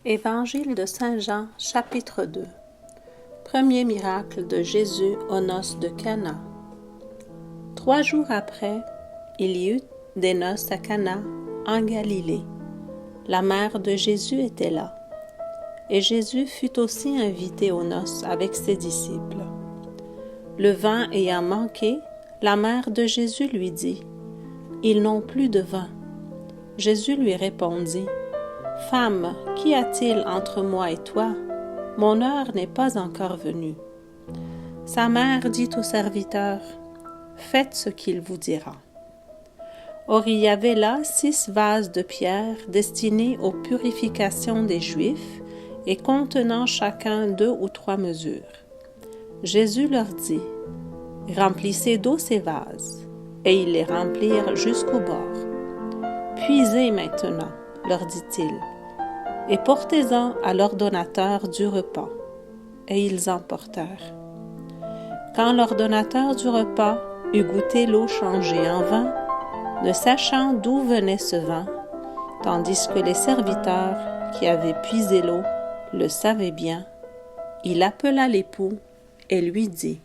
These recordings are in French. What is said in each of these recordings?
Évangile de Saint Jean, chapitre 2. Premier miracle de Jésus aux noces de Cana. 3 jours après, il y eut des noces à Cana, en Galilée. La mère de Jésus était là. Et Jésus fut aussi invité aux noces avec ses disciples. Le vin ayant manqué, la mère de Jésus lui dit : « Ils n'ont plus de vin. » Jésus lui répondit : « Femme, qu'y a-t-il entre moi et toi? Mon heure n'est pas encore venue. » Sa mère dit au serviteur : « Faites ce qu'il vous dira. » Or il y avait là 6 vases de pierre destinés aux purifications des Juifs et contenant chacun 2 ou 3 mesures. Jésus leur dit : « Remplissez d'eau ces vases. » Et ils les remplirent jusqu'au bord. « Puisez maintenant, leur dit-il, et portez-en à l'ordonnateur du repas. » Et ils en portèrent. Quand l'ordonnateur du repas eut goûté l'eau changée en vin, ne sachant d'où venait ce vin, tandis que les serviteurs qui avaient puisé l'eau le savaient bien, il appela l'époux et lui dit :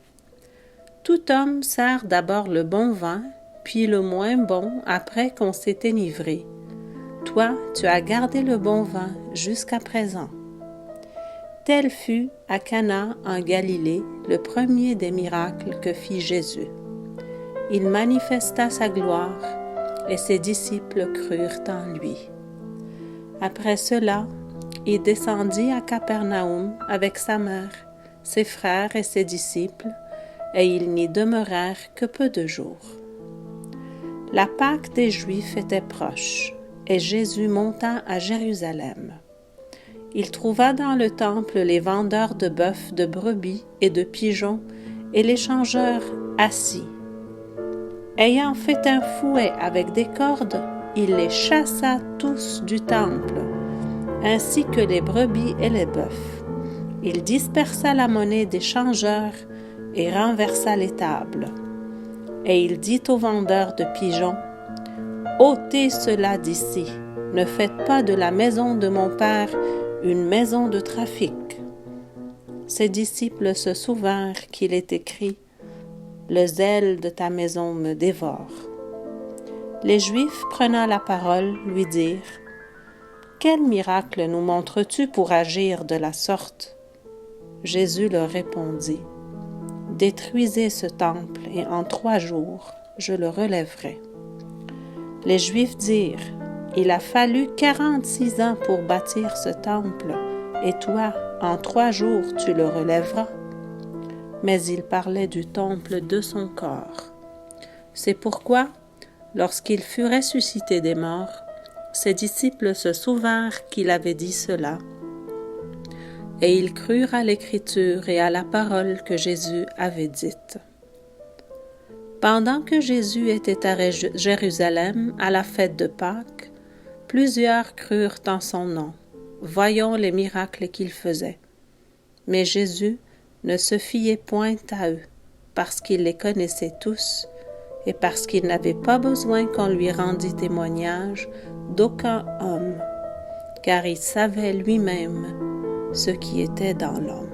« Tout homme sert d'abord le bon vin, puis le moins bon après qu'on s'est enivré. Toi, tu as gardé le bon vin jusqu'à présent. » Tel fut à Cana en Galilée le premier des miracles que fit Jésus. Il manifesta sa gloire et ses disciples crurent en lui. Après cela, il descendit à Capernaum avec sa mère, ses frères et ses disciples, et ils n'y demeurèrent que peu de jours. La Pâque des Juifs était proche, et Jésus monta à Jérusalem. Il trouva dans le temple les vendeurs de bœufs, de brebis et de pigeons, et les changeurs assis. Ayant fait un fouet avec des cordes, il les chassa tous du temple, ainsi que les brebis et les bœufs. Il dispersa la monnaie des changeurs et renversa les tables. Et il dit aux vendeurs de pigeons : « Ôtez cela d'ici, ne faites pas de la maison de mon Père une maison de trafic. » Ses disciples se souvinrent qu'il est écrit : « Le zèle de ta maison me dévore. » Les Juifs, prenant la parole, lui dirent : « Quel miracle nous montres-tu pour agir de la sorte? » Jésus leur répondit : « Détruisez ce temple, et en 3 jours, je le relèverai. » Les Juifs dirent : « Il a fallu 46 ans pour bâtir ce temple, et toi, en 3 jours, tu le relèveras. » Mais il parlait du temple de son corps. C'est pourquoi, lorsqu'il fut ressuscité des morts, ses disciples se souvinrent qu'il avait dit cela, et ils crurent à l'Écriture et à la parole que Jésus avait dite. Pendant que Jésus était à Jérusalem à la fête de Pâques, plusieurs crurent en son nom, voyant les miracles qu'il faisait. Mais Jésus ne se fiait point à eux, parce qu'il les connaissait tous, et parce qu'il n'avait pas besoin qu'on lui rendît témoignage d'aucun homme, car il savait lui-même ce qui était dans l'homme.